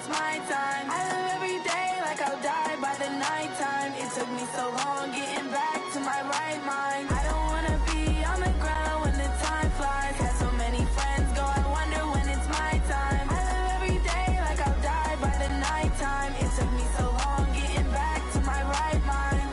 it's my time. I live every day like I'll die by the nighttime. It took me so long getting back to my right mind. I don't wanna be on the ground when the time flies. Had so many friends go, I wonder when it's my time. I live every day like I'll die by the nighttime. It took me so long getting back to my right mind.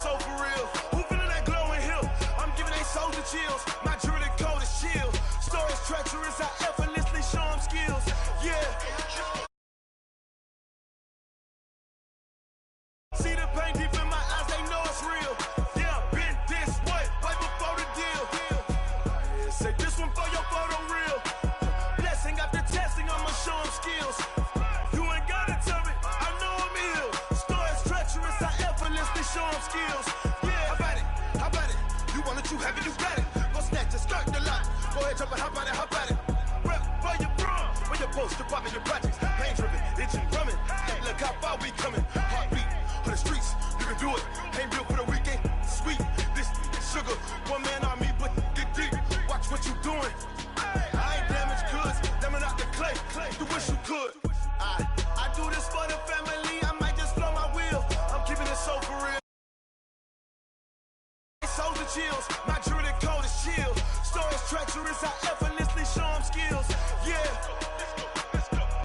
So for real, who feelin' that glowing hill? I'm giving they soldier chills. My jewelry coat is chill. Stories treacherous, I effortlessly show them skills. Yeah. See the pain deep in my eyes, they know it's real. Yeah, been this way, way before the deal. Say this one for your photo real. Blessing after testing, I'ma show them skills. You ain't gotta tell me, I know I'm ill. Stories treacherous, I effortlessly show them skills. Yeah, how about it? You want it, you have it, you got it. Go snatch it, skirt the lot. Go ahead, jump it, how about it? Rep for your bro, for your post, your pop, and your projects. Pain driven, itching, drumming. Look how far we coming. Heartbeat for the streets, you can do it. Ain't built for the weekend, sweet. This sugar, one man army, but get deep. Watch what you doing. I ain't damaged goods, damn out the clay. You wish you could. I do this for the family. I might just blow my wheel. I'm keeping it so for real. Soldier chills, my jewelry coat is chill. Stories treacherous, I effortlessly show them skills. Yeah.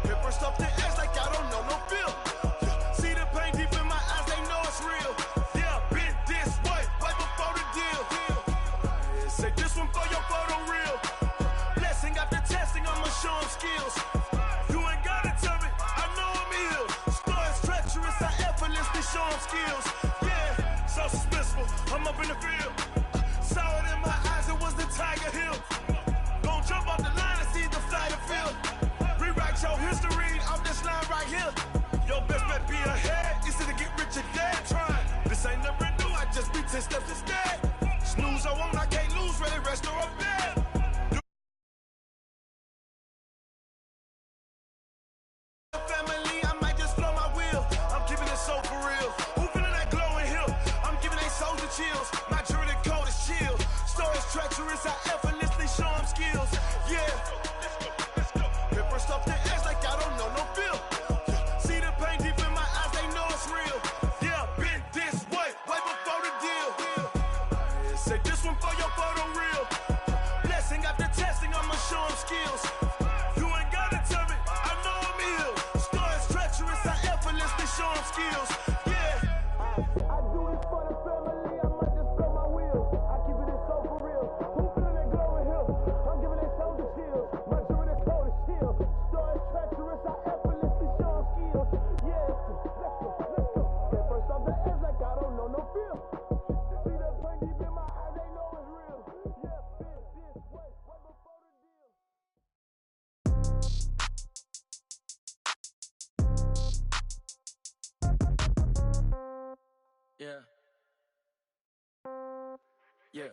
Paper stuff to act like I don't know no feel. See the pain deep in my eyes, they know it's real. Yeah, been this way, way before the deal. Say this one for your photo real. Blessing after testing, I'ma show them skills. You ain't gotta tell me, I know I'm ill. Stories treacherous, I effortlessly show them skills. Yeah, so suspenseful, I'm up in the field. Saw it in my eyes, it was the Tiger Hill. Gon' jump off the line and see the fly the field. Rewrite your history off this line right here. Your best bet be ahead, easy to get rich or dead trying. This ain't never new, I just be 10 steps instead. Snooze I won't, I can't lose, ready, rest or I'm dead. Family, I might just blow my wheel. I'm keeping it so for real. Who feelin' that glowing hill? I'm giving they soldier chills. My jewelry coat is chill. Stories treacherous, I effortlessly show them skills. Yeah. Paper stuff to act like I don't know no feel. See the pain deep in my eyes, they know it's real. Yeah, been this way, way before the deal. Say this one for your photo real. Blessing after testing, I'ma show them skills. You ain't gotta tell me, I know I'm ill. Stories treacherous, I effortlessly show them skills. Yeah. I do this for the family, I might just blow my wheel. I keep it so for real. Who feelin' that glowing hill? I'm giving they soldier chills. My jewelry coat is chill. Stories treacherous, I effortlessly show them skills. Yeah, let's go. Get first off the edge like I don't know no feel. See the pain deep in my eyes, they know it's real. Yeah, been this way, way before the deal. Yeah. Yeah.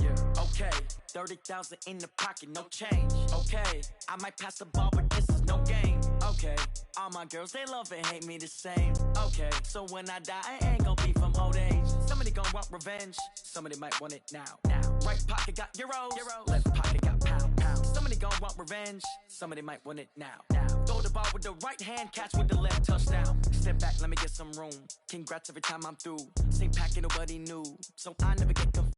Yeah. Okay. 30,000 in the pocket, no change. Okay. I might pass the ball, but this is no game. Okay. All my girls, they love and hate me the same. Okay. So when I die, I ain't gonna be from old age. Somebody gonna want revenge. Somebody might want it now. Right pocket got euros. Left pocket got pound. Somebody gonna want revenge. Somebody might want it now. Throw the ball with the right hand, catch with the left, touchdown. Step back, let me get some room. Congrats every time I'm through. Same packet, nobody knew. So I never get confused.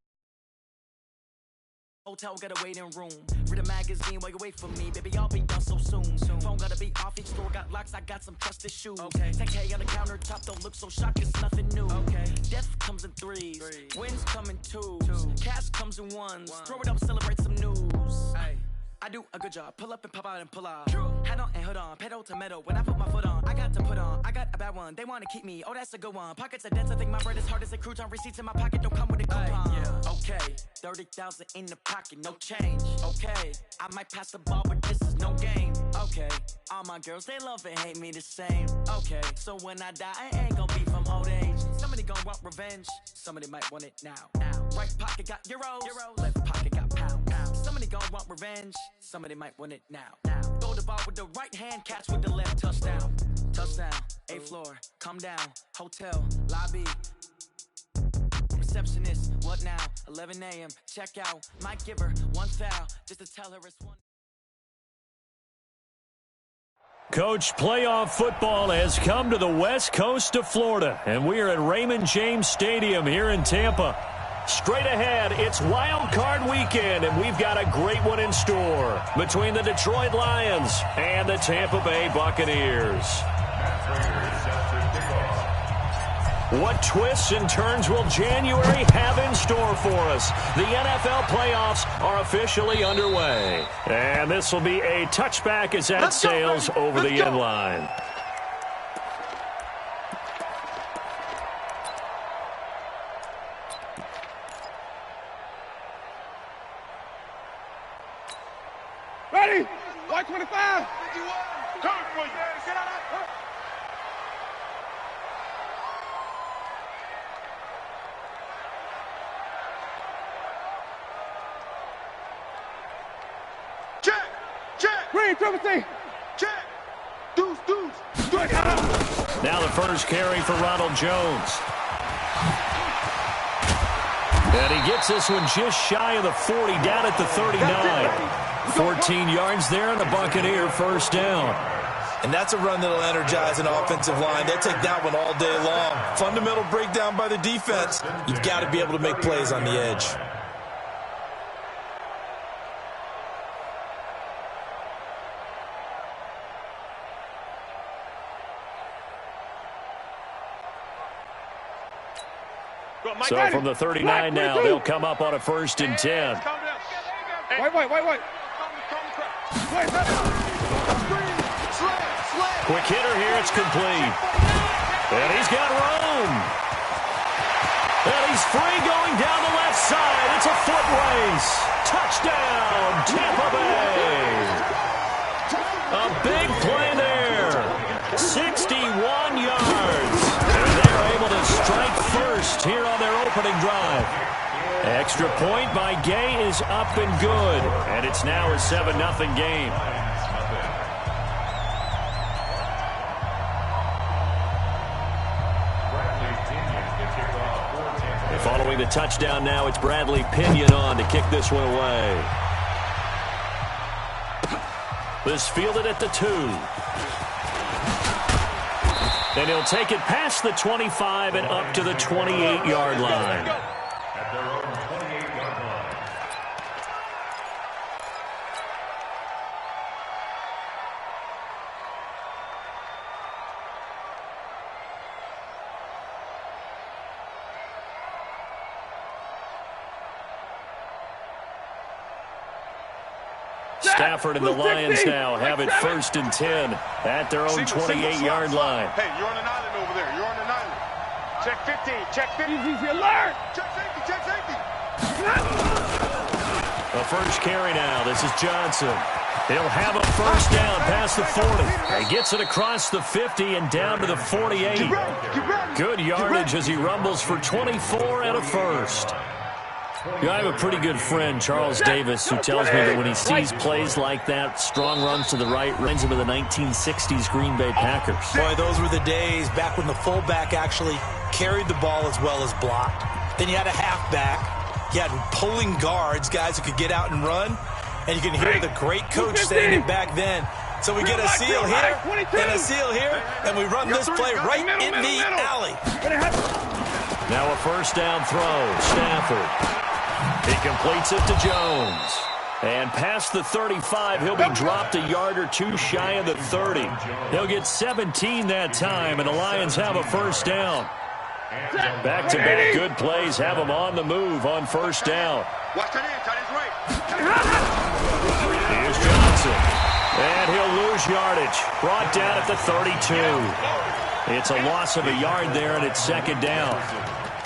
Hotel got a waiting room. Read a magazine while you wait for me. Baby, I'll be done so soon. Phone gotta be off, each store got locks. I got some trusted shoes. Okay. 10K on the countertop, don't look so shocked, it's nothing new. Okay. Death comes in threes. Wins come in twos. Cash comes in ones. Throw it up, celebrate some news. Ay. I do a good job. Pull up and pop out and pull off. Hat on and hood on. Pedal to metal. When I put my foot on, I got to put on. I got a bad one. They want to keep me. Oh, that's a good one. Pockets are dense. I think my bread is hard as a crouton. Receipts in my pocket don't come with a coupon. Yeah. Okay. 30,000 in the pocket. No change. Okay. I might pass the ball, but this is no game. Okay. All my girls, they love and hate me the same. Okay. So when I die, I ain't gonna be from old age. Somebody gonna want revenge. Somebody might want it now. Right pocket got euros. Left pocket got pound. Somebody gonna want revenge. Somebody might want it now. Throw the ball with the right hand, catch with the left. Touchdown, touchdown, 8th floor, come down, hotel, lobby. Receptionist, what now? 11 a.m., check out. Might give her one foul, just to tell her it's one. Coach, playoff football has come to the west coast of Florida, and we are at Raymond James Stadium here in Tampa. Straight ahead, it's Wild Card Weekend, and we've got a great one in store between the Detroit Lions and the Tampa Bay Buccaneers. What twists and turns will January have in store for us? The NFL playoffs are officially underway. And this will be a touchback as that sails over the end line. Ready? White 25. Coming for you. Green, triple T. Check. Deuce. Now the first carry for Ronald Jones. And he gets this one just shy of the 40, down at the 39. 14 yards there, and the Buccaneer first down. And that's a run that'll energize an offensive line. They'll take that one all day long. Fundamental breakdown by the defense. You've got to be able to make plays on the edge. So from the 39 now, they'll come up on a 1st and 10. Wait. Quick hitter here, it's complete. And he's got room. And he's free going down the left side. It's a foot race. Touchdown, Tampa Bay. A big play there. 61 yards. And they're able to strike first here on their opening drive. Extra point by Gay is up and good. And it's now a 7-0 game. And following the touchdown now, it's Bradley Pinion on to kick this one away. This fielded at the 2. And he'll take it past the 25 and up to the 28-yard line. At their own 28-yard line. Stafford and the Lions now have it 1st and 10 at their own 28-yard line. Hey, you're on an island over there. You're on an island. Check 15. Check 15. Easy alert. Check safety. Check safety. The first carry now. This is Johnson. He'll have a first down past the 40. He gets it across the 50 and down to the 48. Good yardage as he rumbles for 24 and a first. I have a pretty good friend, Charles Davis, who tells me that when he sees plays like that, strong runs to the right, reminds him of the 1960s Green Bay Packers. Boy, those were the days back when the fullback actually carried the ball as well as blocked. Then you had a halfback. You had pulling guards, guys who could get out and run. And you can hear the great coach saying it back then. So we get a seal here and a seal here, and we run this play right in the alley. Now a first down throw. Stafford. He completes it to Jones. And past the 35, he'll be dropped a yard or two shy of the 30. He'll get 17 that time, and the Lions have a first down. Back-to-back good plays have them on the move on first down. Watch that in, tight right. Here's Johnson. And he'll lose yardage. Brought down at the 32. It's a loss of a yard there, and it's 2nd down.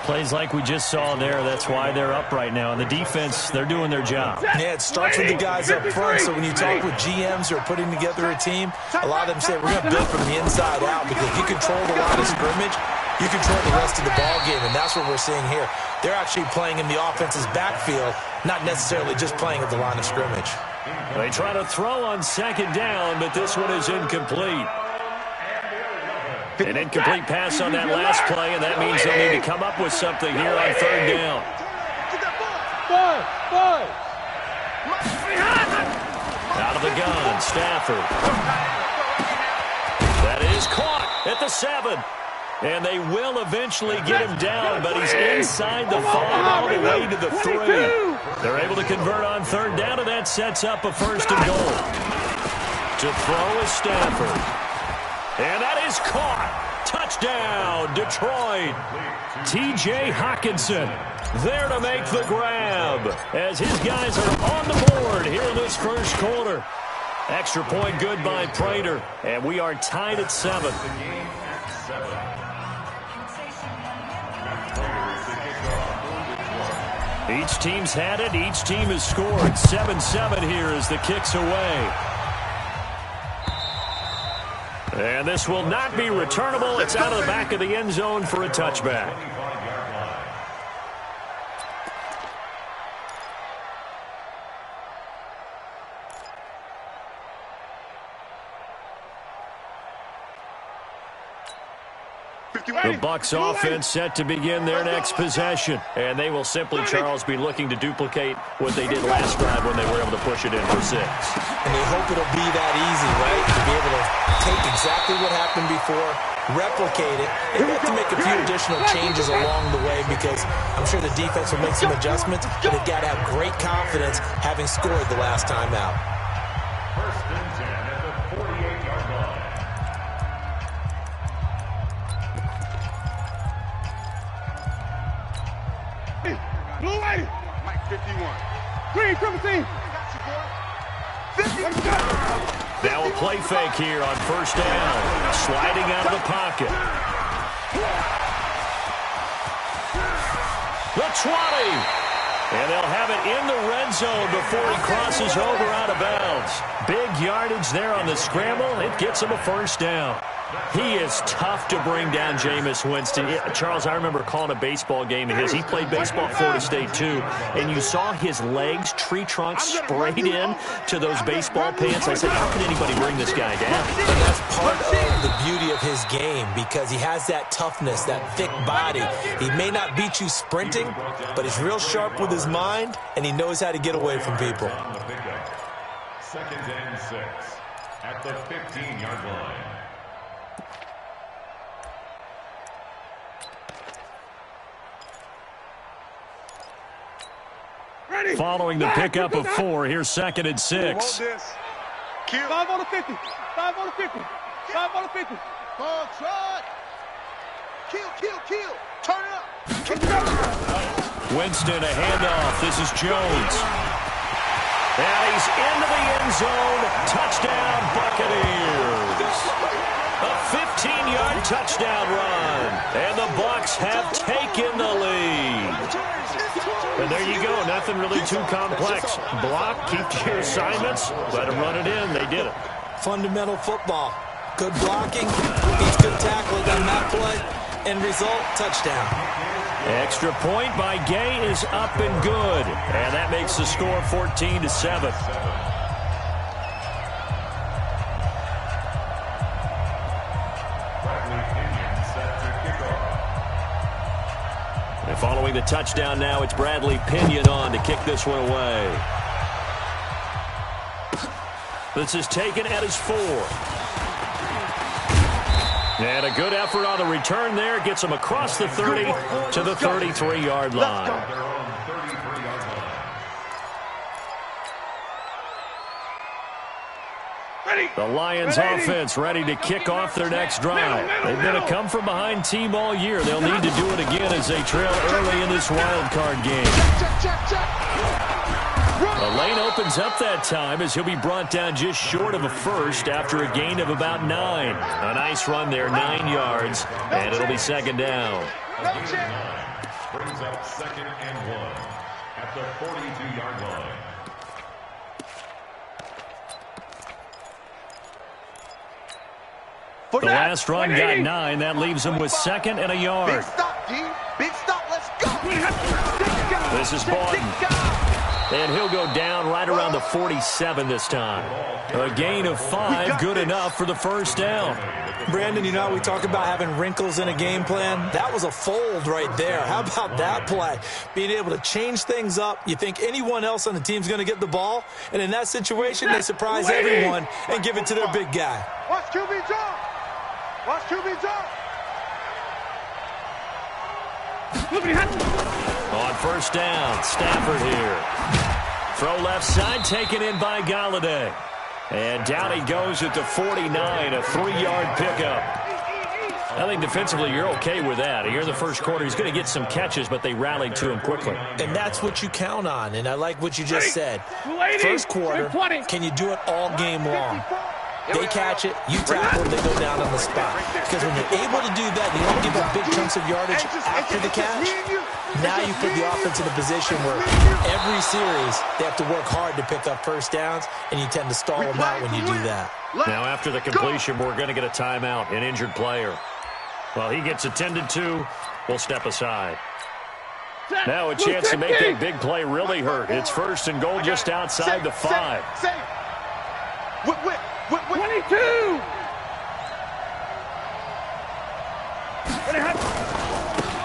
Plays like we just saw there. That's why they're up right now. And the defense, they're doing their job. Yeah, it starts with the guys up front. So when you talk with GMs who are putting together a team, a lot of them say we're going to build from the inside out, because if you control the line of scrimmage, you control the rest of the ball game, and that's what we're seeing here. They're actually playing in the offense's backfield, not necessarily just playing at the line of scrimmage. They try to throw on second down, but this one is incomplete. An incomplete pass on that last play, and that means they'll need to come up with something here on third down. Out of the gun, Stafford. That is caught at the 7. And they will eventually get him down, but he's inside the 5 all the way to the 3. They're able to convert on third down, and that sets up a first and goal. To throw is Stafford. And that is caught. Touchdown, Detroit. T.J. Hockenson there to make the grab as his guys are on the board here in this first quarter. Extra point good by Prater, and we are tied at 7. Each team's had it. Each team has scored. 7-7 here as the kick's away. And this will not be returnable. It's out of the back of the end zone for a touchback. The Bucs offense set to begin their next possession. And they will simply, Charles, be looking to duplicate what they did last drive when they were able to push it in for 6. And they hope it'll be that easy, right? To be able to take exactly what happened before, replicate it, and have to make a few additional changes along the way because I'm sure the defense will make some adjustments, but they've got to have great confidence having scored the last time out. First and 10 at the 48-yard line. Blue lady. Mike 51. Green, triple team. Now a play fake here on first down. Sliding out of the pocket. The 20. And they'll have it in the red zone before he crosses over out of bounds. Big yardage there on the scramble. It gets him a first down. He is tough to bring down, Jameis Winston. Charles, I remember calling a baseball game of his. He played baseball at Florida State, too. And you saw his legs, tree trunks sprayed in to those baseball pants. I said, how can anybody bring this guy down? And that's part of the beauty of his game because he has that toughness, that thick body. He may not beat you sprinting, but he's real sharp with his mind, and he knows how to get away from people. Second and 6 at the 15-yard line. Following the pickup of 4, here's second and 6. 5 on the 50. 5 on the 50. 5 on the 50. Ball shot. Kill. Turn up. Winston, a handoff. This is Jones. And he's into the end zone. Touchdown, Buccaneers. A 15-yard touchdown run. And the Bucs have taken the lead. And there you go. Nothing really too complex. Block, keep to your assignments, let them run it in. They did it. Fundamental football. Good blocking. He's good tackling on that play. End result, touchdown. Extra point by Gay is up and good. And that makes the score 14-7. And following the touchdown now, it's Bradley Pinion on to kick this one away. This is taken at his 4. And a good effort on the return there. Gets him across the 30 to the 33-yard line. The Lions offense ready to kick off their next drive. They've been a come-from-behind team all year. They'll need to do it again as they trail early in this wild card game. The lane opens up that time as he'll be brought down just short of a first after a gain of about 9. A nice run there, 9 yards, and it'll be second down. Brings up second and 1 at the 42-yard line. The last run got 9. That leaves him with second and a yard. Big stop, D. Big stop. Let's go. This is Borden. And he'll go down right around the 47 this time. A gain of 5, good enough for the first down. Brandon, you know how we talk about having wrinkles in a game plan? That was a fold right there. How about that play? Being able to change things up. You think anyone else on the team's going to get the ball, and in that situation, they surprise everyone and give it to their big guy. Watch QB jump. Watch QB jump. On first down, Stafford here. Throw left side, taken in by Galladay. And down he goes at the 49, a 3-yard pickup. I think defensively you're okay with that. Here in the first quarter, he's going to get some catches, but they rallied to him quickly. And that's what you count on, and I like what you just said. First quarter, can you do it all game long? They catch it, you tackle, they go down on the spot. Because when you're able to do that, you don't give up big chunks of yardage after the catch. Now you put the offense in a position where every series they have to work hard to pick up first downs, and you tend to stall them out when you do that. Now after the completion, we're going to get a timeout, an injured player. Well, he gets attended to, we'll step aside. Now a chance to make that big play really hurt. It's first and goal just outside the 5. 22!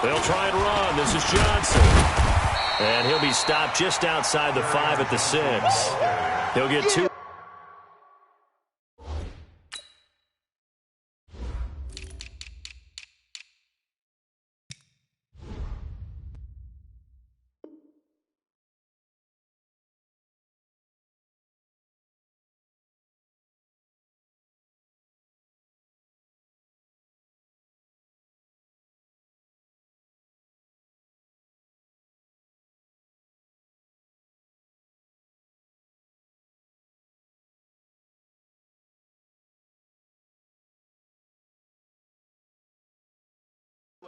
They'll try and run. This is Johnson. And he'll be stopped just outside the 5 at the 6. He'll get 2.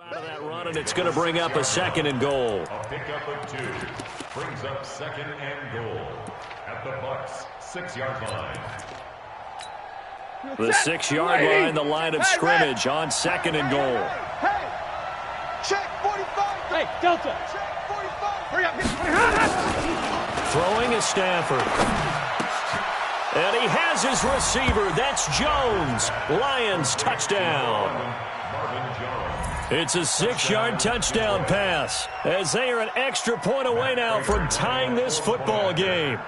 Out of that run, and it's going to bring up a second and goal. A pickup of 2 brings up second and goal at the Bucs' 6-yard line. The 6-yard line, the line of scrimmage on second and goal. Hey! Check 45! Hey, Delta! Check 45! Hurry up! Throwing is Stafford. And he has his receiver. That's Jones. Lions touchdown. It's a 6-yard touchdown pass as they are an extra point away now from tying this football game.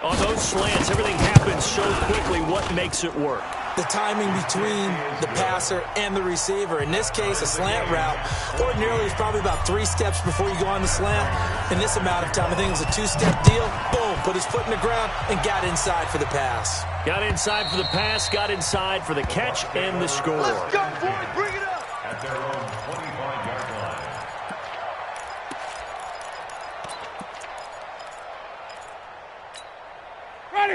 On those slants, everything happens so quickly. What makes it work? The timing between the passer and the receiver. In this case, a slant route ordinarily is probably about 3 steps before you go on the slant. In this amount of time, I think it was a 2-step deal. Boom, put his foot in the ground and got inside for the pass. Got inside for the pass, got inside for the catch and the score. Let's go, boys! Bring it up! At their own 25-yard line.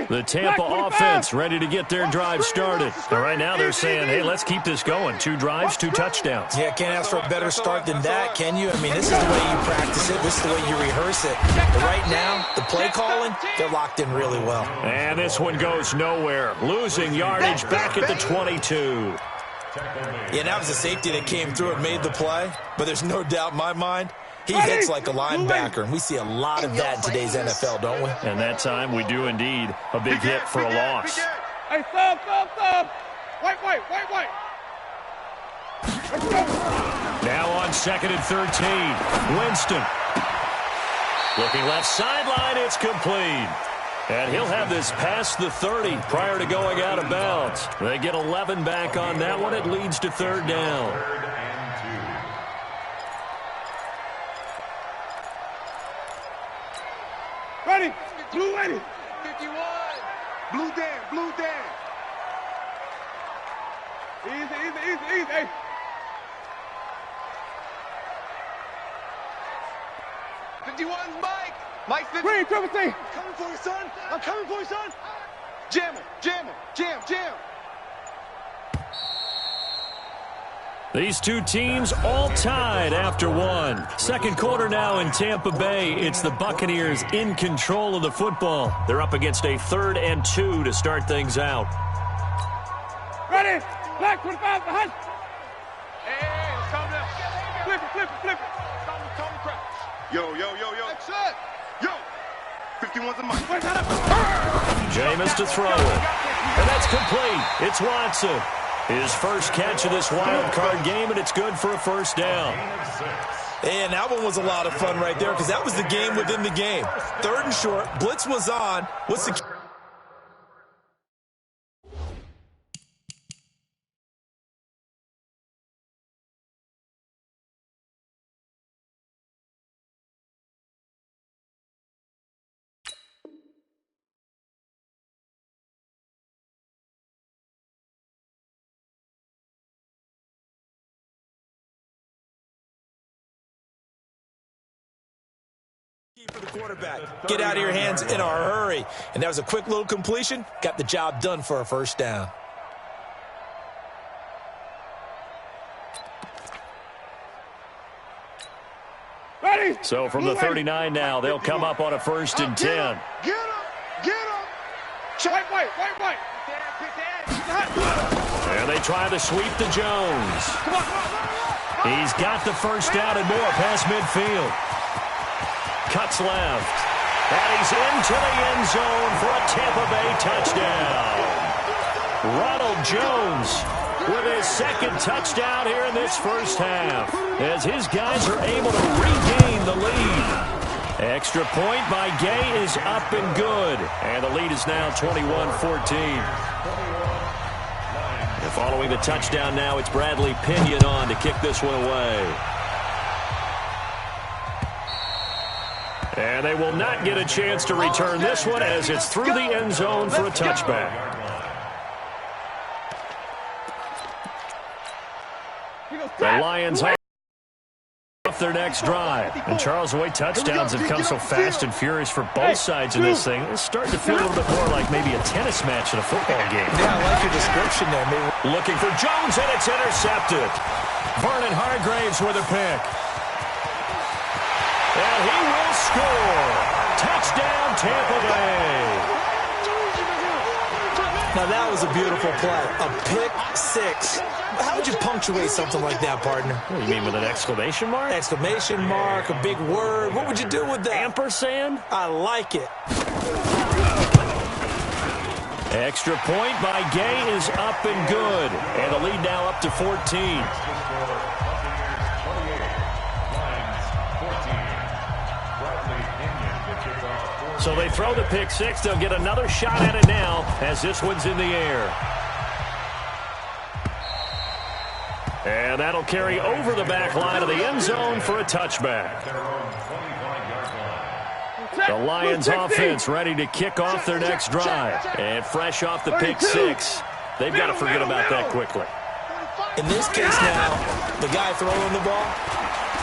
The Tampa offense ready to get their drive started. And right now they're saying, hey, let's keep this going. 2 drives, 2 touchdowns. Yeah, can't ask for a better start than that, can you? I mean, this is the way you practice it. This is the way you rehearse it. But right now, the play calling, they're locked in really well. And this one goes nowhere. Losing yardage back at the 22. Yeah, that was a safety that came through and made the play. But there's no doubt in my mind, he hits like a linebacker, and we see a lot of that in today's NFL, don't we? And that time we do indeed a big hit for a loss. Hey, stop! Wait. Now on 2nd and 13, Winston. Looking left sideline, it's complete. And he'll have this past the 30 prior to going out of bounds. They get 11 back on that one. It leads to 3rd down. Ready! Blue ready! 51! Blue down! Easy! Hey. Mike 50. Green, triple T. Coming for you, son. I'm coming for you, son. Jam him. These two teams all tied after one. Second quarter now in Tampa Bay. It's the Buccaneers in control of the football. They're up against a 3rd and 2 to start things out. Ready? Black 25 behind. Hey, let's calm down. Flip it. Calm crouch. Yo. That's it. Yo. 51's a mine. Jameis to throw it. And that's complete. It's Watson. His first catch of this wild card game, and it's good for a first down. And that one was a lot of fun right there because that was the game within the game. 3rd and short. Blitz was on. What's the... for the quarterback. Get out of your hands in a hurry. And that was a quick little completion. Got the job done for a first down. Ready? So from the 39 now, they'll come up on a 1st and 10. Get him! Get him! White. And they try to sweep to Jones. He's got the first down and more past midfield. Cuts left. And he's into the end zone for a Tampa Bay touchdown. Ronald Jones with his 2nd touchdown here in this first half, as his guys are able to regain the lead. Extra point by Gay is up and good. And the lead is now 21-14. Following the touchdown now, it's Bradley Pinion on to kick this one away. And they will not get a chance to return this one as it's through the end zone for a touchback. The Lions off their next drive. And Charles, the way touchdowns have come so fast and furious for both sides in this thing, it's starting to feel a little bit more like maybe a tennis match in a football game. Yeah, I like your description there. Maybe. Looking for Jones, and it's intercepted. Vernon Hargraves with a pick. And he will score. Touchdown, Tampa Bay. Now, that was a beautiful play. A pick 6. How would you punctuate something like that, partner? What do you mean, with an exclamation mark? Exclamation mark, a big word. What would you do with that? Ampersand? I like it. Extra point by Gay is up and good. And the lead now up to 14. So they throw the pick 6. They'll get another shot at it now as this one's in the air. And that'll carry over the back line of the end zone for a touchback. The Lions offense ready to kick off their next drive. And fresh off the pick 6. They've got to forget about that quickly. In this case now, the guy throwing the ball,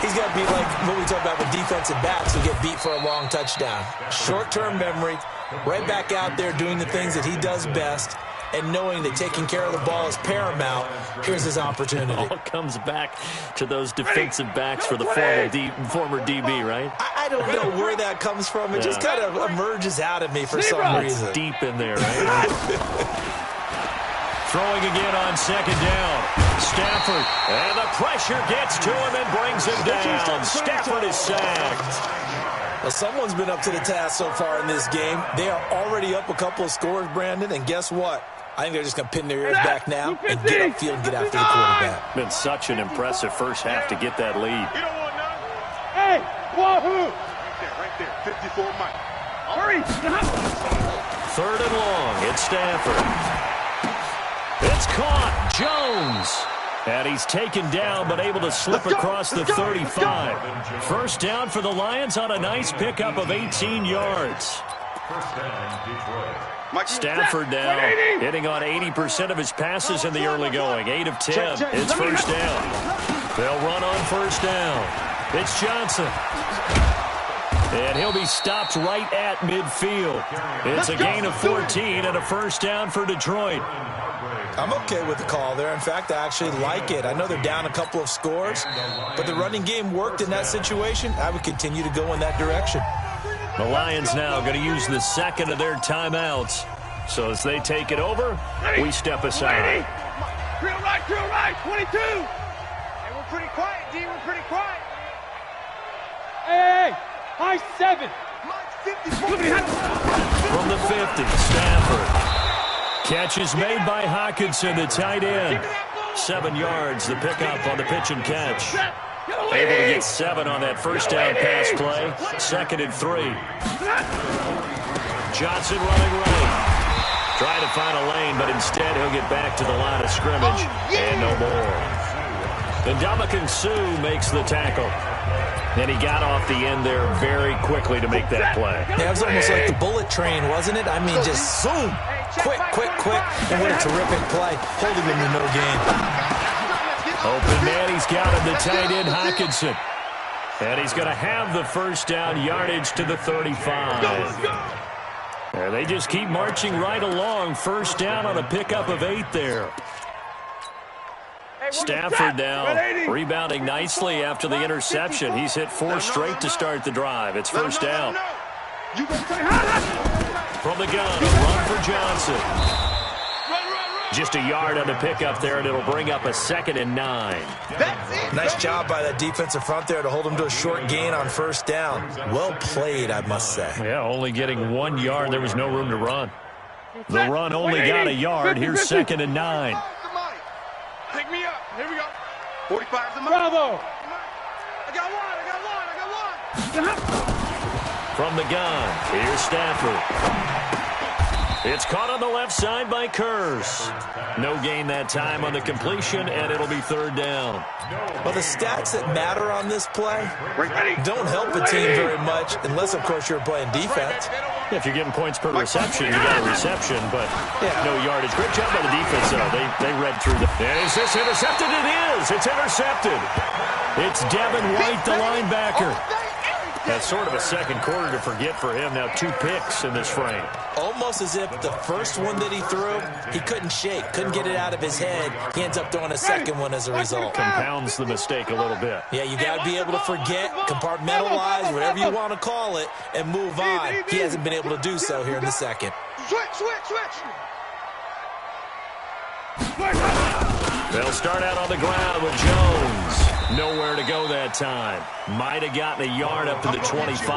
he's got to be like what we talk about with defensive backs who get beat for a long touchdown. Short-term memory, right back out there doing the things that he does best, and knowing that taking care of the ball is paramount. Here's his opportunity. It all comes back to those defensive backs for the former DB, right? I don't know where that comes from. It just kind of emerges out of me for some reason. It's deep in there, right? Throwing again on 2nd down. Stafford, and the pressure gets to him and brings him down. Stafford is sacked. Well, someone's been up to the task so far in this game. They are already up a couple of scores, Brandon, and guess what? I think they're just going to pin their ears back now and get upfield and get after the quarterback. Been such an impressive first half to get that lead. You don't want none? Hey, wahoo! Right there, 54 Mike. Hurry! 3rd and long. It's Stafford. It's caught. Jones. And he's taken down, but able to slip across the 35. First down for the Lions on a nice pickup of 18 yards. First down, Detroit. Stafford now hitting on 80% of his passes in the early going. 8 of 10. It's first down. They'll run on first down. It's Johnson. And he'll be stopped right at midfield. It's a gain of 14 and a first down for Detroit. I'm okay with the call there. In fact, I actually like it. I know they're down a couple of scores, but the running game worked in that situation. I would continue to go in that direction. The Lions now going to use the second of their timeouts. So as they take it over, we step aside. Drill right, 22. Hey, we're pretty quiet, D. We're pretty quiet. Hey, high 7. From the 50, Stafford. Catch is made by Hockenson, the tight end. 7 yards, the pickup on the pitch and catch. Able to get 7 on that first down pass play. 2nd and 3. Johnson running right. Trying to find a lane, but instead he'll get back to the line of scrimmage. And no more. And Ndamukong Suh makes the tackle. And he got off the end there very quickly to make that play. Yeah, it was almost like the bullet train, wasn't it? I mean, just zoom. Quick. And what a terrific play. Holding him to no gain. Open man, he's got him, the tight end, Hockenson. And he's going to have the first down, yardage to the 35. And they just keep marching right along. First down on a pickup of 8 there. Stafford now rebounding nicely after the interception. He's hit 4 straight to start the drive. It's first down. From the gun, a run for Johnson. Just a yard on the pickup there, and it'll bring up a 2nd and 9. Nice job by that defensive front there to hold him to a short gain on first down. Well played, I must say. Yeah, only getting 1 yard. There was no room to run. The run only got a yard. Here's 2nd and 9. Pick me up. Here we go. 45 to Bravo. I got one. From the gun, here's Stafford. It's caught on the left side by Kurz. No gain that time on the completion, and it'll be 3rd down. Well, the stats that matter on this play don't help a team very much, unless, of course, you're playing defense. If you're getting points per reception, you got a reception, but no yardage. Great job by the defense, though. They read through the... And is this intercepted? It is. It's intercepted. It's Devin White, the linebacker. That's sort of a second quarter to forget for him. Now 2 picks in this frame. Almost as if the first one that he threw, he couldn't shake, couldn't get it out of his head. He ends up throwing a second one as a result. Compounds the mistake a little bit. Yeah, you got to be able to forget, compartmentalize, whatever you want to call it, and move on. He hasn't been able to do so here in the second. Switch. They'll start out on the ground with Jones. Nowhere to go that time. Might have gotten a yard up to the 25.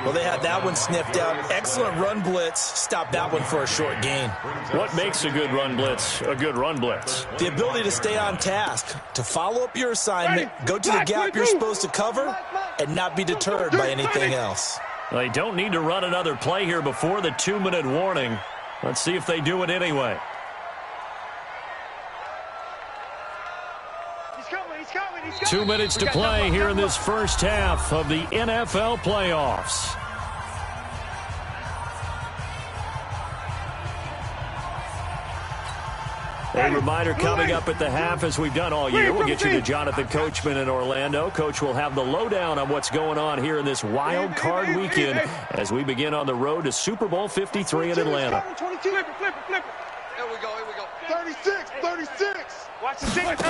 Well, they had that one sniffed out. Excellent run blitz. Stopped that one for a short gain. What makes a good run blitz a good run blitz? The ability to stay on task, to follow up your assignment, go to the gap you're supposed to cover, and not be deterred by anything else. They don't need to run another play here before the 2-minute warning. Let's see if they do it anyway. He's coming. 2 minutes to play here in this first half of the NFL playoffs. A reminder coming up at the half, as we've done all year. We'll get you to Jonathan Coachman in Orlando. Coach will have the lowdown on what's going on here in this wild card weekend as we begin on the road to Super Bowl 53 in Atlanta. 22. Flip it. Here we go. 36. Watch the 6.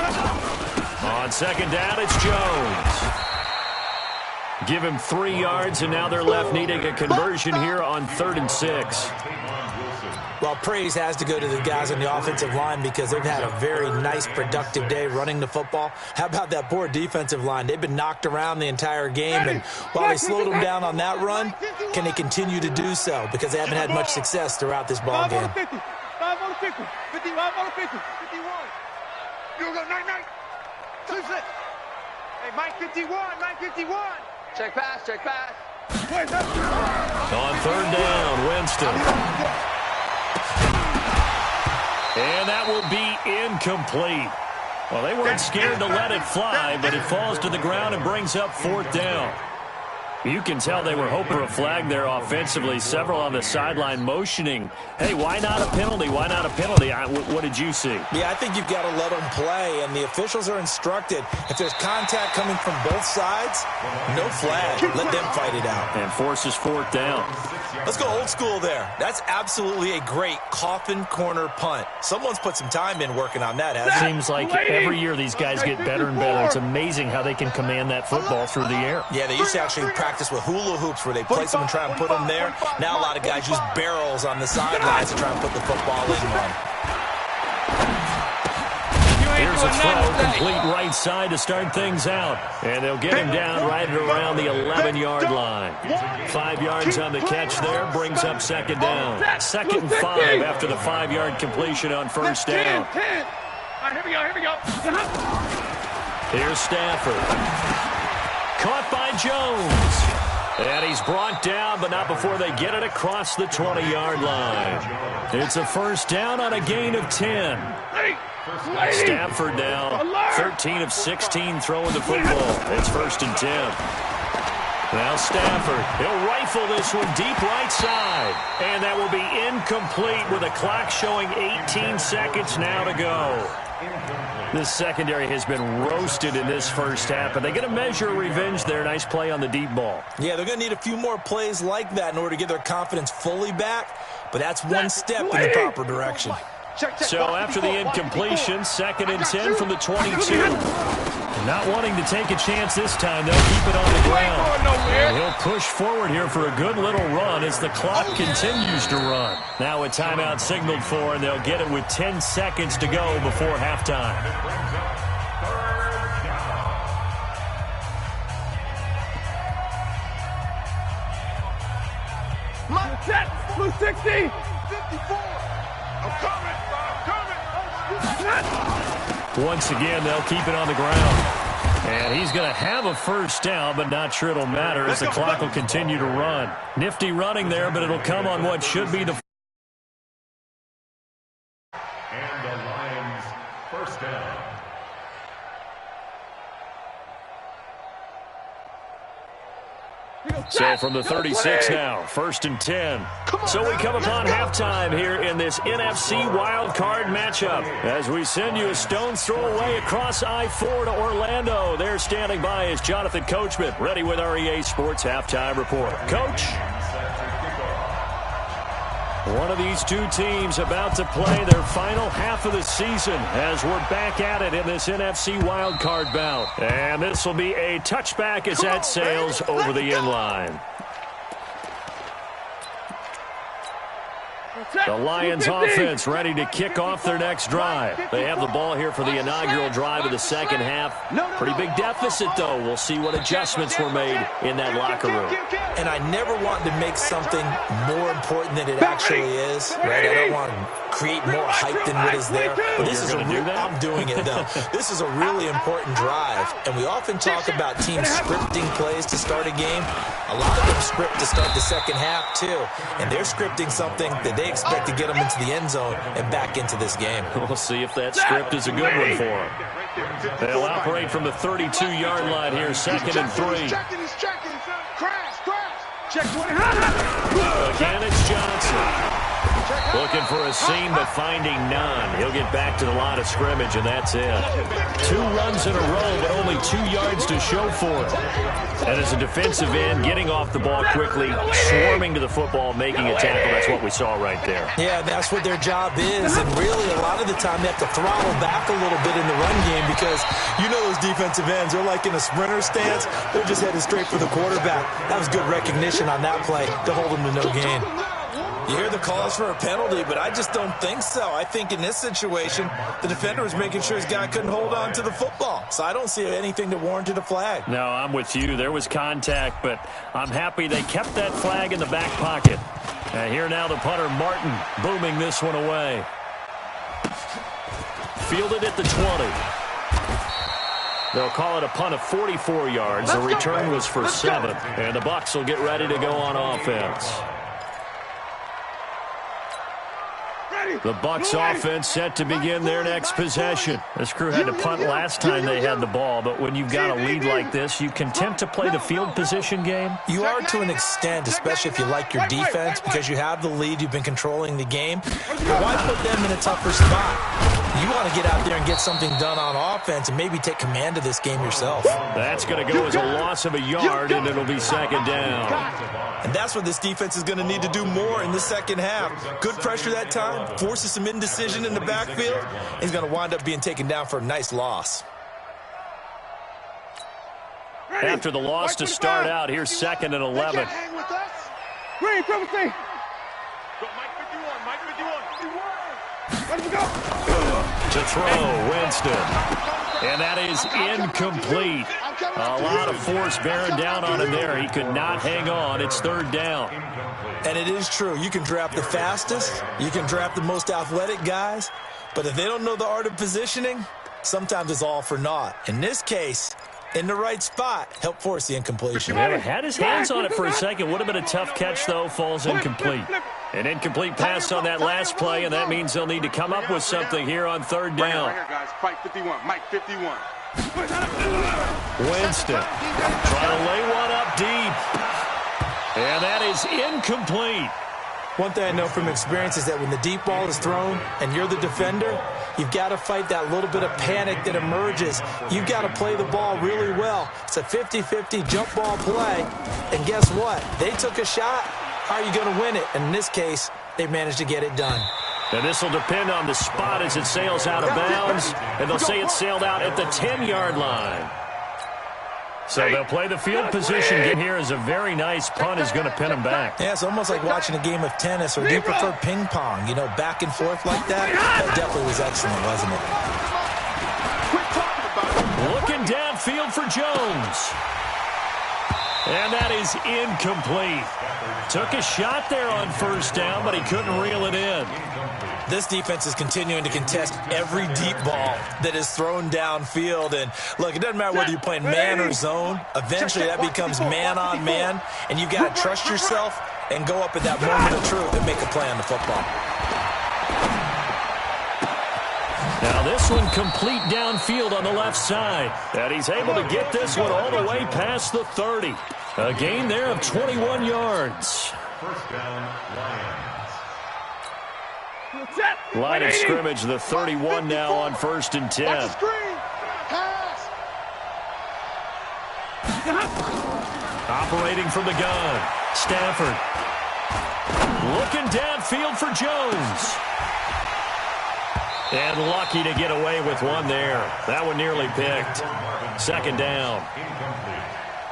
On 2nd down, it's Jones. Give him 3 yards, and now they're left needing a conversion here on 3rd and 6. Well, praise has to go to the guys on the offensive line because they've had a very nice, productive day running the football. How about that poor defensive line? They've been knocked around the entire game, and while they slowed them down on that run, can they continue to do so? Because they haven't had much success throughout this ball game. 5 on the 50. 55 on the 50. 51. You go, 9. Hey, Mike 51. Check pass. On 3rd down, Winston. And that will be incomplete. Well, they weren't scared to let it fly, but it falls to the ground and brings up 4th down. You can tell they were hoping for a flag there offensively. Several on the sideline motioning. Hey, why not a penalty? What did you see? Yeah, I think you've got to let them play, and the officials are instructed. If there's contact coming from both sides, no flag. Let them fight it out. And forces 4th down. Let's go old school there. That's absolutely a great coffin corner punt. Someone's put some time in working on that, hasn't it? Seems like every year these guys get better and better. It's amazing how they can command that football through the air. Yeah, they used to actually practice with hula hoops where they place them and try and put them there. Now a lot of guys use barrels on the sidelines to try and put the football in one. Here's a throw, complete right side to start things out. And they'll get him down right at around the 11-yard line. 5 yards on the catch there, brings up second down. 2nd and 5 after the 5-yard completion on first down. All right, here we go. Here's Stafford. Caught by Jones. And he's brought down, but not before they get it across the 20-yard line. It's a first down on a gain of 10. Stafford now 13 of 16 throwing the football. It's 1st and 10. Now Stafford, he'll rifle this one deep right side. And that will be incomplete with a clock showing 18 seconds now to go. This secondary has been roasted in this first half, but they're going to measure revenge there. Nice play on the deep ball. Yeah, they're going to need a few more plays like that in order to get their confidence fully back, but that's one step in the proper direction. So after the incompletion, 2nd and 10 from the 22. Not wanting to take a chance this time, they'll keep it on the ground. And he'll push forward here for a good little run as the clock continues to run. Now a timeout signaled for, and they'll get it with 10 seconds to go before halftime. Blue 60. 54. I'm coming. Once again, they'll keep it on the ground. And he's going to have a first down, but not sure it'll matter as the clock will continue to run. Nifty running there, but it'll come on what should be the... And the Lions first down. So from the 36 now, 1st and 10. So we come upon halftime here in this NFC wildcard matchup. As we send you a stone's throw away across I-4 to Orlando. There standing by is Jonathan Coachman, ready with our EA Sports Halftime Report. Coach? One of these two teams about to play their final half of the season as we're back at it in this NFC wildcard bout. And this will be a touchback as that sails over the inline. The Lions offense ready to kick off their next drive. They have the ball here for the inaugural drive of the second half. Pretty big deficit, though. We'll see what adjustments were made in that locker room. And I never want to make something more important than it actually is, right? I don't want to create more hype than what is there. But this is I'm doing it, though. This is a really important drive. And we often talk about teams scripting plays to start a game. A lot of them script to start the second half, too. And they're scripting something that they expect to get them into the end zone and back into this game. We'll see if that script is a good one for them. They'll operate from the 32-yard line here, 2nd and 3. Again, it's Johnson. Looking for a seam, but finding none. He'll get back to the line of scrimmage, and that's it. 2 runs in a row, but only 2 yards to show for it. And as a defensive end, getting off the ball quickly, swarming to the football, making a tackle. That's what we saw right there. Yeah, that's what their job is. And really, a lot of the time, they have to throttle back a little bit in the run game because you know those defensive ends, they're like in a sprinter stance. They're just headed straight for the quarterback. That was good recognition on that play to hold them to no gain. You hear the calls for a penalty, but I just don't think so. I think in this situation, the defender was making sure his guy couldn't hold on to the football. So I don't see anything that warranted a flag. No, I'm with you. There was contact, but I'm happy they kept that flag in the back pocket. And here now the punter, Martin, booming this one away. Fielded at the 20. They'll call it a punt of 44 yards. The return was for 7. And the Bucs will get ready to go on offense. The Bucs offense set to begin their next possession. This crew had to punt last time they had the ball, but when you've got a lead like this, you content to play the field position game? You are to an extent, especially if you like your defense, because you have the lead, you've been controlling the game. But why put them in a tougher spot? You want to get out there and get something done on offense and maybe take command of this game yourself. That's going to go as a loss of a yard, and it'll be second down. And that's what this defense is going to need to do more in the second half. Good pressure that time, forces some indecision in the backfield. He's going to wind up being taken down for a nice loss. After the loss to start out, here's 2nd and 11. Green, triple C. Mike 51, Mike 51. Let him go. To throw, Winston. And that is incomplete. A lot of force bearing down on him there. He could not hang on. It's third down. And it is true. You can draft the fastest. You can draft the most athletic guys. But if they don't know the art of positioning, sometimes it's all for naught. In this case, in the right spot, help force the incompletion. Yeah, had his hands on it for a second. Would have been a tough catch, though. Falls incomplete. An incomplete pass on that last play, and that means they'll need to come up with something here on third down. Right here, guys. Fight 51. Mike 51. Winston trying to lay one up deep. And that is incomplete. One thing I know from experience is that when the deep ball is thrown and you're the defender, you've got to fight that little bit of panic that emerges. You've got to play the ball really well. It's a 50-50 jump ball play. And guess what? They took a shot. How are you going to win it? And in this case, they managed to get it done. And this will depend on the spot as it sails out of bounds. And they'll say it sailed out at the 10-yard line. So they'll play the field position. Get here is a very nice punt is going to pin them back. Yeah, it's almost like watching a game of tennis, or do you prefer ping pong? You know, back and forth like that? That definitely was excellent, wasn't it? Looking downfield for Jones. And that is incomplete. Took a shot there on first down, but he couldn't reel it in. This defense is continuing to contest every deep ball that is thrown downfield. And, look, it doesn't matter whether you're playing man or zone. Eventually that becomes man on man, and you've got to trust yourself and go up at that moment of truth and make a play on the football. Now this one complete downfield on the left side. And he's able to get this one all the way past the 30. A gain there of 21 yards. First down, Lions. Line of scrimmage, the 31 now on 1st and 10. Operating from the gun, Stafford. Looking downfield for Jones. And lucky to get away with one there. That one nearly picked. Second down.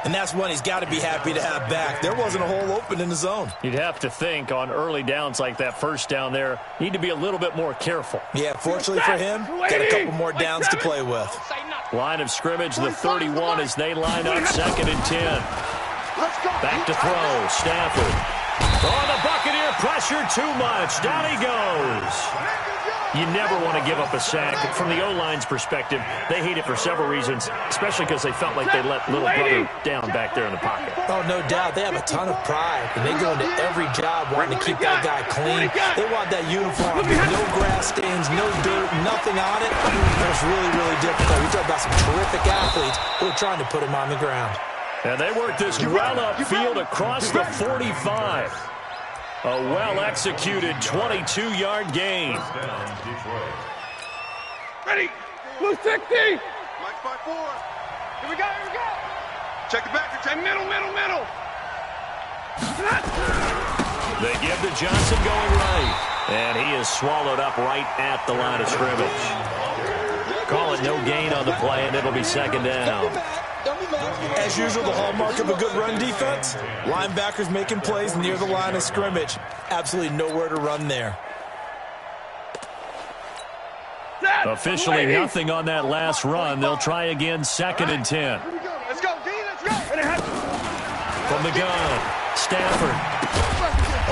And that's one he's got to be happy to have back. There wasn't a hole open in the zone. You'd have to think on early downs like that first down there, need to be a little bit more careful. Yeah, fortunately for him, got a couple more downs to play with. Line of scrimmage, the 31 as they line up 2nd and 10. Back to throw, Stafford. Oh, the Buccaneer pressure too much. Down he goes. You never want to give up a sack. From the O-line's perspective, they hate it for several reasons, especially because they felt like they let little brother down back there in the pocket. Oh, no doubt. They have a ton of pride, and they go into every job wanting to keep that guy clean. They want that uniform with no grass stains, no dirt, nothing on it. That's really, really difficult. We talk about some terrific athletes who are trying to put him on the ground. And they work this well upfield across the 45. A well-executed 22-yard gain. Ready. Blue 60. Mike 5-4. Here we go. Check the back. Check middle. They give to Johnson going right. And he is swallowed up right at the line of scrimmage. Call it no gain on the play, and it'll be second down. As usual, the hallmark of a good run defense, linebackers making plays near the line of scrimmage. Absolutely nowhere to run there. Officially nothing on that last run. They'll try again 2nd and 10. Let's go, D. Let's go. From the gun, Stafford.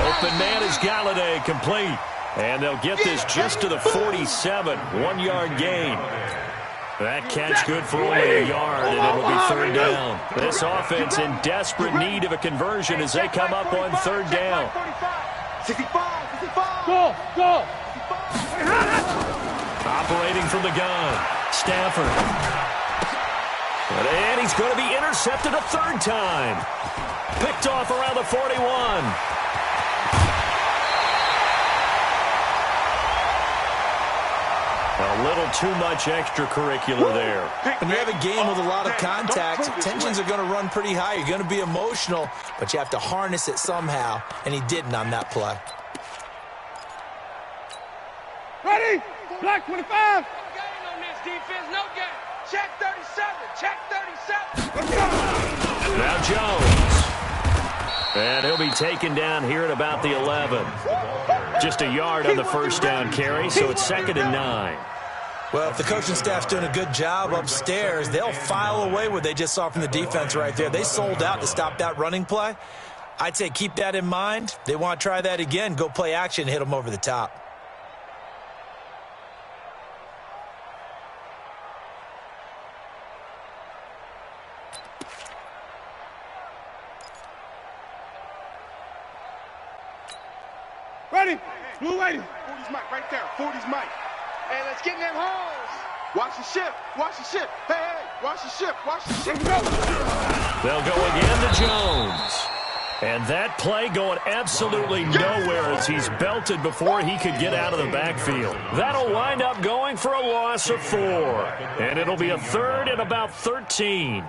Open man is Galladay, complete. And they'll get this just to the 47. 1-yard gain. That catch good for only a yard, and it'll be third down. This offense in desperate need of a conversion as they come up on third down. 65. Go. Operating from the gun, Stafford. And he's going to be intercepted a third time. Picked off around the 41. A little too much extracurricular there. When you have a game with a lot of contact, tensions are going to run pretty high. You're going to be emotional, but you have to harness it somehow, and he didn't on that play. Ready? Black 25. No gain on this defense, no gain. Check 37. Now Jones. And he'll be taken down here at about the 11. Just a yard on the first down carry, so it's 2nd and 9. Well, if the coaching staff's doing a good job upstairs, they'll file away what they just saw from the defense right there. They sold out to stop that running play. I'd say keep that in mind. They want to try that again, go play action, hit them over the top. Ready? Blue ready. 40's Mike right there. 40's Mike. Hey, let's get in them holes. Watch the ship. Watch the ship. Hey, hey, watch the ship. Watch the ship. They'll go again to Jones. And that play going absolutely nowhere as he's belted before he could get out of the backfield. That'll wind up going for a loss of 4. And it'll be a 3rd and about 13.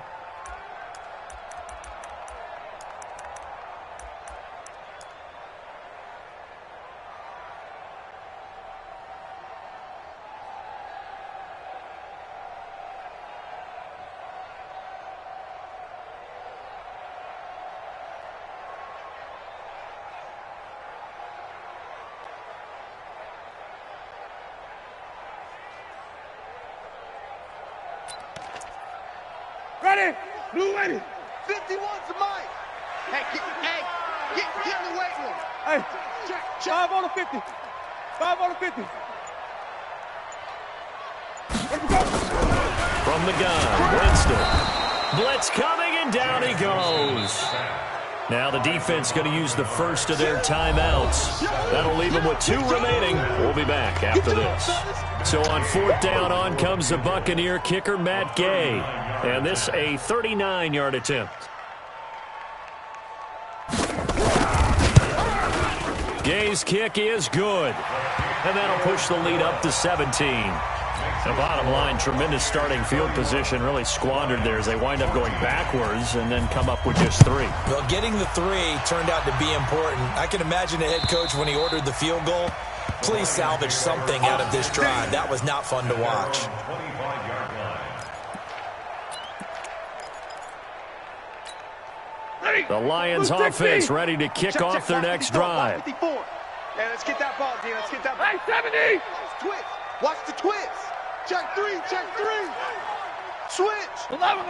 Ready? Blue ready. 51's to Mike. Hey, get in the weight room. Hey, Check. 5 on the 50. 5 on the 50. From the gun, Winston. Blitz coming, and down he goes. Now the defense going to use the first of their timeouts. That'll leave them with 2 remaining. We'll be back after this. So on 4th down, on comes the Buccaneer kicker, Matt Gay. And this a 39-yard attempt. Gay's kick is good. And that'll push the lead up to 17. The bottom line, tremendous starting field position, really squandered there as they wind up going backwards and then come up with just 3. Well, getting the 3 turned out to be important. I can imagine the head coach when he ordered the field goal. Please salvage something out of this drive. That was not fun to watch. The Lions offense ready to kick off their next drive. Hey, let's get that ball, D. Let's get that ball. Hey, 70. Twist. Watch the twist. Check 3. Check 3. Switch. 11.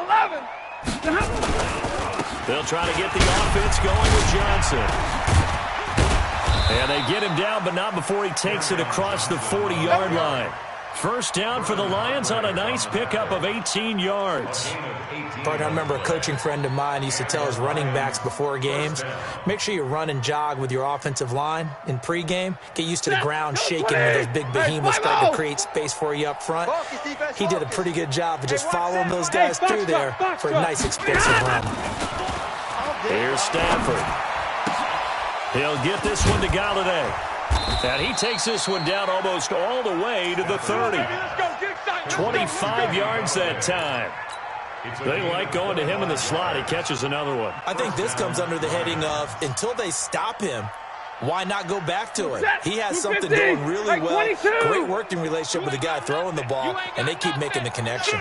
They'll try to get the offense going with Johnson. And they get him down, but not before he takes it across the 40-yard line. First down for the Lions on a nice pickup of 18 yards. Partner, I remember a coaching friend of mine used to tell his running backs before games, make sure you run and jog with your offensive line in pregame. Get used to the ground shaking when those big behemoths start to create space for you up front. He did a pretty good job of just following those guys through there for a nice explosive run. Here's Stafford. He'll get this one to Galladay. And he takes this one down almost all the way to the 30. 25 yards that time. They like going to him in the slot. He catches another one. I think this comes under the heading of, until they stop him, why not go back to it? He has something going really well. Great working relationship with the guy throwing the ball, and they keep making the connection.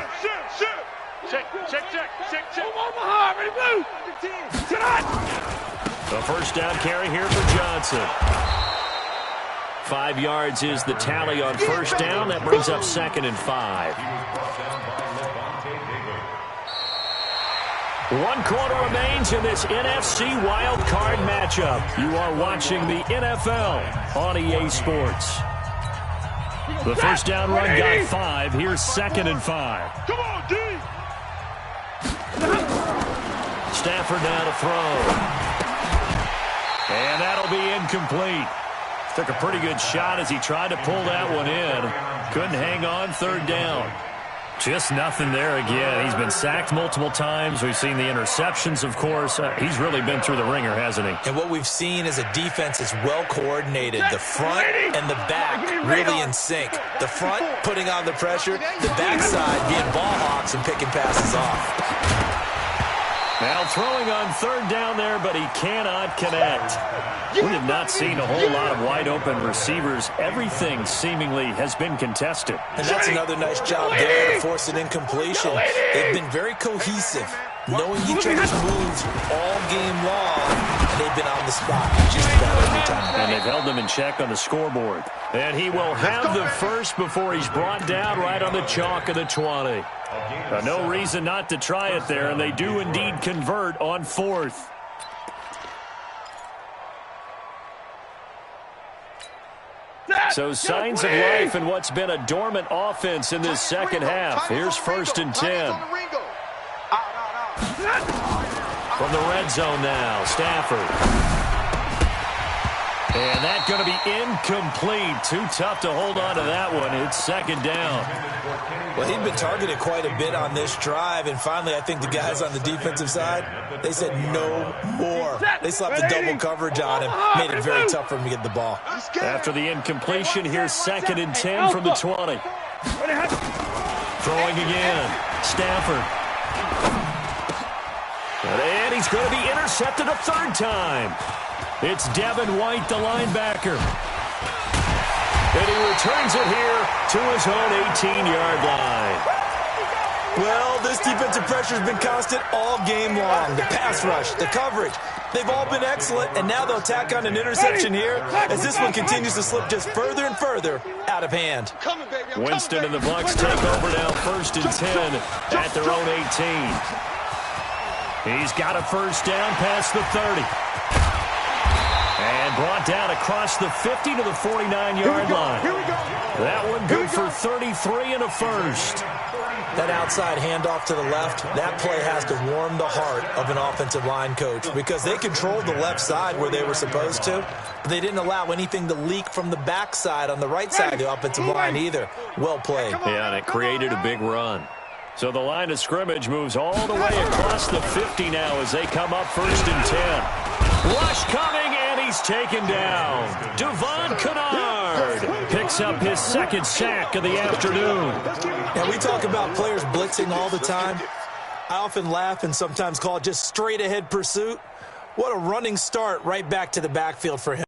Check. Omaha, ready, blue. The first down carry here for Johnson. 5 yards is the tally on first down. That brings up 2nd and 5. 1 quarter remains in this NFC wild card matchup. You are watching the NFL on EA Sports. The first down run got 5. Here's 2nd and 5. Come on, D. Stafford now to throw. And that'll be incomplete. Took a pretty good shot as he tried to pull that one in. Couldn't hang on, 3rd down. Just nothing there again. He's been sacked multiple times. We've seen the interceptions, of course. He's really been through the ringer, hasn't he? And what we've seen is a defense that's well coordinated. The front and the back really in sync. The front putting on the pressure. The backside being ball hawks and picking passes off. Now throwing on 3rd down there, but he cannot connect. We have not seen a whole lot of wide-open receivers. Everything seemingly has been contested. And that's another nice job there to force an incompletion. They've been very cohesive. knowing each other's moves all game long, and they've been on the spot just about every time. And they've held them in check on the scoreboard. And he will have the first before he's brought down right on the chalk of the 20. No reason not to try it there, and they do indeed convert on 4th. So signs of life in what's been a dormant offense in this second half. Here's 1st and 10. From the red zone now, Stafford. And that's going to be incomplete. Too tough to hold on to that one. It's 2nd down. Well, he'd been targeted quite a bit on this drive, and finally I think the guys on the defensive side, they said no more. They slapped the double coverage on him, made it very tough for him to get the ball. After the incompletion, here's 2nd and 10 from the 20. Throwing again, Stafford. And he's going to be intercepted a 3rd time. It's Devin White, the linebacker. And he returns it here to his own 18-yard line. Well, this defensive pressure has been constant all game long. The pass rush, the coverage, they've all been excellent, and now they'll tack on an interception here as this one continues to slip just further and further out of hand. Winston and the Bucs take over now, 1st and 10 at their own 18. He's got a 1st down past the 30. And brought down across the 50 to the 49-yard line. That one good for 33 and a 1st. That outside handoff to the left, that play has to warm the heart of an offensive line coach because they controlled the left side where they were supposed to, but they didn't allow anything to leak from the backside on the right side of the offensive line either. Well played. Yeah, and it created a big run. So the line of scrimmage moves all the way across the 50 now as they come up 1st and 10. Rush coming, and he's taken down. Devon Kennard picks up his 2nd sack of the afternoon. And we talk about players blitzing all the time. I often laugh and sometimes call it just straight-ahead pursuit. What a running start right back to the backfield for him.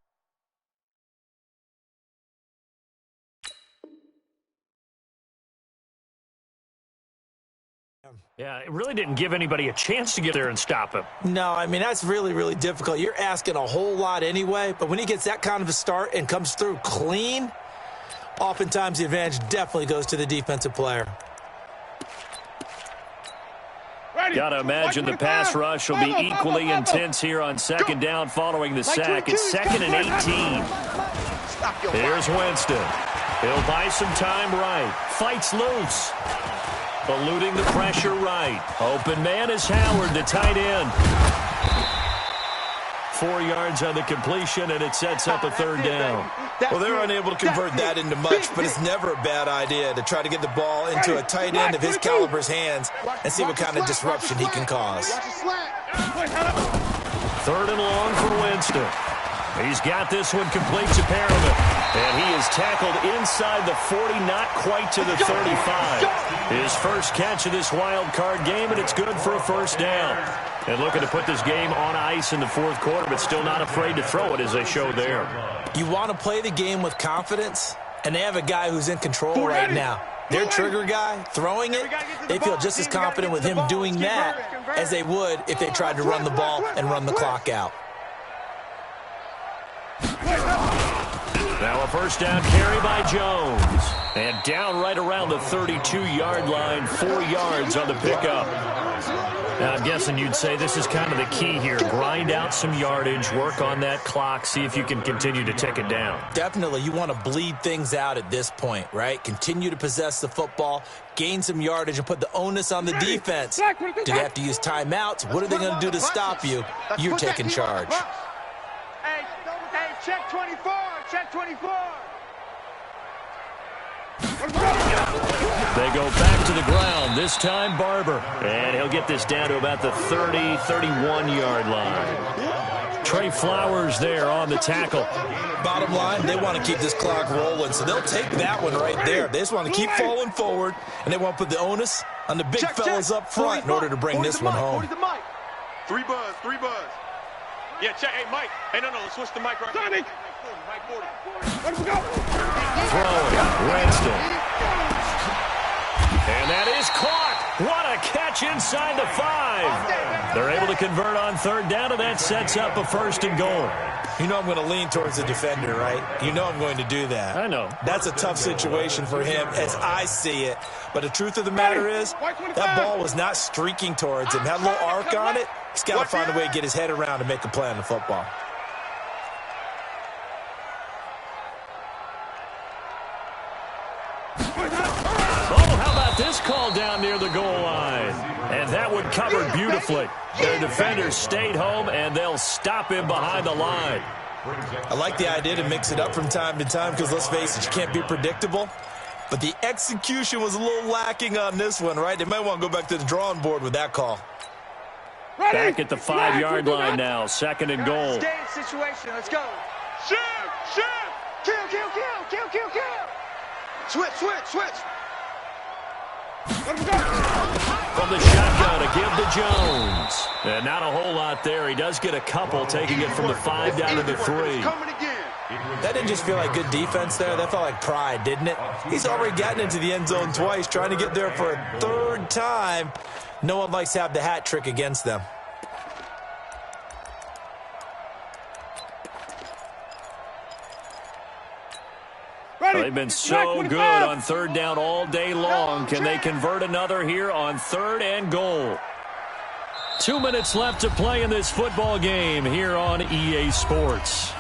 Yeah, it really didn't give anybody a chance to get there and stop him. No, I mean, that's really, really difficult. You're asking a whole lot anyway, but when he gets that kind of a start and comes through clean, oftentimes the advantage definitely goes to the defensive player. Got to imagine the pass rush will be equally intense here on 2nd down following the sack. It's 2nd and 18. Here's Winston. He'll buy some time right. Fights loose. Eluding the pressure right. Open man is Howard, the tight end. 4 yards on the completion, and it sets up a 3rd down. Well, they're unable to convert that into much, but it's never a bad idea to try to get the ball into a tight end of his caliber's hands and see what kind of disruption he can cause. 3rd and long for Winston. He's got this one complete to Perriman. And he is tackled inside the 40, not quite to the 35. His first catch of this wild card game, and it's good for a 1st down. And looking to put this game on ice in the 4th quarter, but still not afraid to throw it as they show there. You want to play the game with confidence, and they have a guy who's in control right now. Their trigger guy, throwing it, they feel just as confident with him doing that as they would if they tried to run the ball and run the clock out. Now a 1st down carry by Jones. And down right around the 32-yard line, 4 yards on the pickup. Now I'm guessing you'd say this is kind of the key here. Grind out some yardage, work on that clock, see if you can continue to tick it down. Definitely. You want to bleed things out at this point, right? Continue to possess the football, gain some yardage, and put the onus on the defense. Do they have to use timeouts? What are they going to do to stop you? You're taking charge. Hey, check 24. Check 24. They go back to the ground, this time Barber. And he'll get this down to about the 30, 31-yard line. Trey Flowers there on the tackle. Bottom line, they want to keep this clock rolling, so they'll take that one right there. They just want to keep falling forward, and they want to put the onus on the big fellas up front in order to bring this one home. 3 buzz. Yeah, check. Hey, Mike. Hey, no, let's switch the mic right now. Mike 40. Let him go. Throwing, Winston. And that is caught. What a catch push inside the 5. They're able to convert on third down, and that sets up a 1st and goal. You know I'm going to lean towards the defender, right? You know I'm going to do that. I know. That's a tough situation for him as I see it. But the truth of the matter is, that ball was not streaking towards him. Had a little arc on it. He's got to find a way to get his head around and make a play on the football. Oh, how about this call down near the goal line? And that one covered beautifully. Their defenders stayed home, and they'll stop him behind the line. I like the idea to mix it up from time to time because, let's face it, you can't be predictable. But the execution was a little lacking on this one, right? They might want to go back to the drawing board with that call. Back at the 5-yard line now, 2nd and goal. Stay in situation. Let's go. Shoot! Shoot! Kill, kill, kill, kill, kill, kill. Switch, switch, switch. From the shotgun to give to Jones. And not a whole lot there. He does get a couple, taking it from the 5 down to the 3. That didn't just feel like good defense there. That felt like pride, didn't it? He's already gotten into the end zone twice, trying to get there for a 3rd time. No one likes to have the hat trick against them. They've been so good on 3rd down all day long. Can they convert another here on 3rd and goal? 2 minutes left to play in this football game here on EA Sports.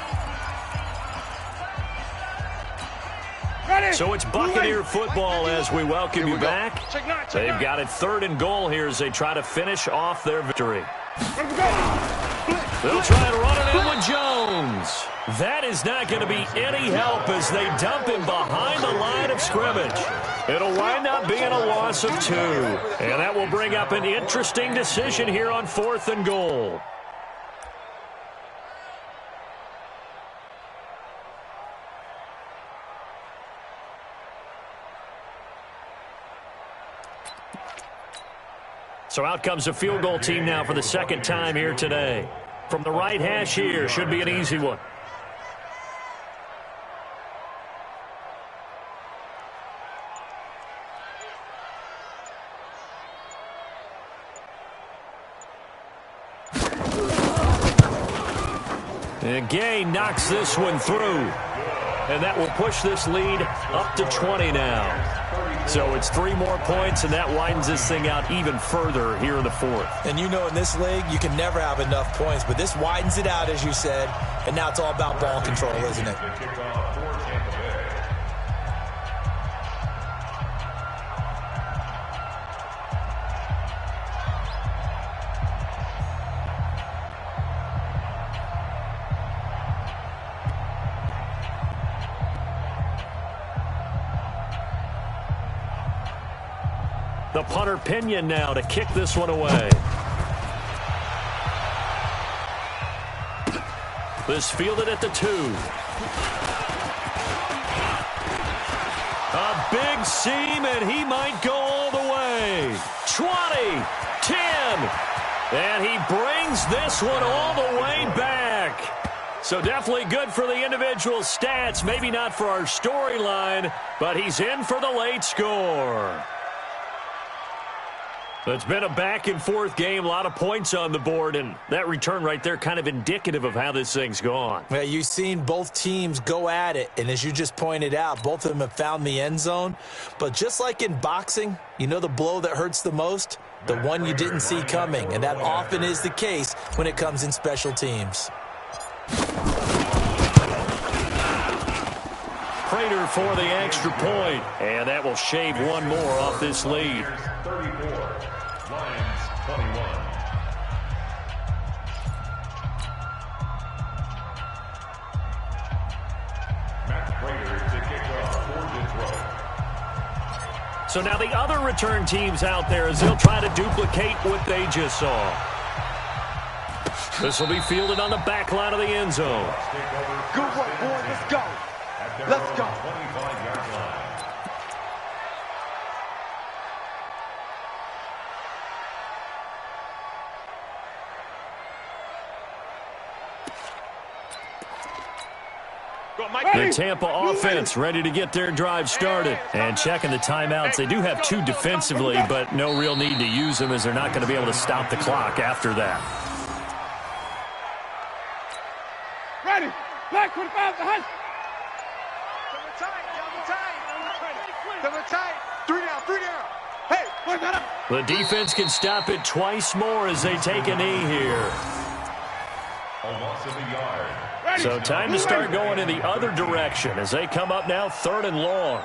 So it's Buccaneer football as we welcome you back. They've got it 3rd and goal here as they try to finish off their victory. They'll try to run it in with Jones. That is not going to be any help as they dump him behind the line of scrimmage. It'll wind up being a loss of 2. And that will bring up an interesting decision here on 4th and goal. So out comes a field goal team now for the 2nd time here today. From the right hash here, should be an easy one. And Gay knocks this one through. And that will push this lead up to 20 now. So it's 3 more points, and that widens this thing out even further here in the 4th. And you know in this league, you can never have enough points, but this widens it out, as you said, and now it's all about ball control, isn't it? The punter Pinion now to kick this one away. This fielded at the 2. A big seam, and he might go all the way. 20, 10, and he brings this one all the way back. So definitely good for the individual stats. Maybe not for our storyline, but he's in for the late score. It's been a back-and-forth game, a lot of points on the board, and that return right there kind of indicative of how this thing's gone. Yeah, you've seen both teams go at it, and as you just pointed out, both of them have found the end zone. But just like in boxing, you know the blow that hurts the most? The one you didn't see coming, and that often is the case when it comes in special teams. Prater for the extra point, and that will shave one more off this lead. 34, Lions 21. Matt Prater to kick off for Detroit. So now the other return teams out there as they'll try to duplicate what they just saw. This will be fielded on the back line of the end zone. Good work, boys. Let's go. Let's go. 25-yard line. Go, The Tampa offense ready to get their drive started. And checking the timeouts. They do have 2 defensively, but no real need to use them as they're not going to be able to stop the clock after that. Ready. Black 25 to high. Double tight. 3 down, 3 down. Hey, what's that? The defense can stop it twice more as they take a knee here. A loss of a yard. So time to start going in the other direction as they come up now 3rd and long.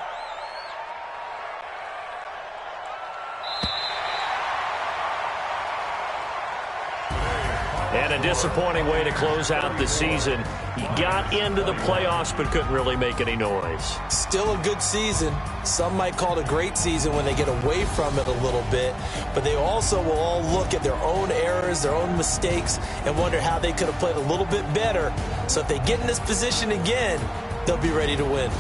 And a disappointing way to close out the season. He got into the playoffs but couldn't really make any noise. Still a good season. Some might call it a great season when they get away from it a little bit. But they also will all look at their own errors, their own mistakes, and wonder how they could have played a little bit better. So if they get in this position again, they'll be ready to win.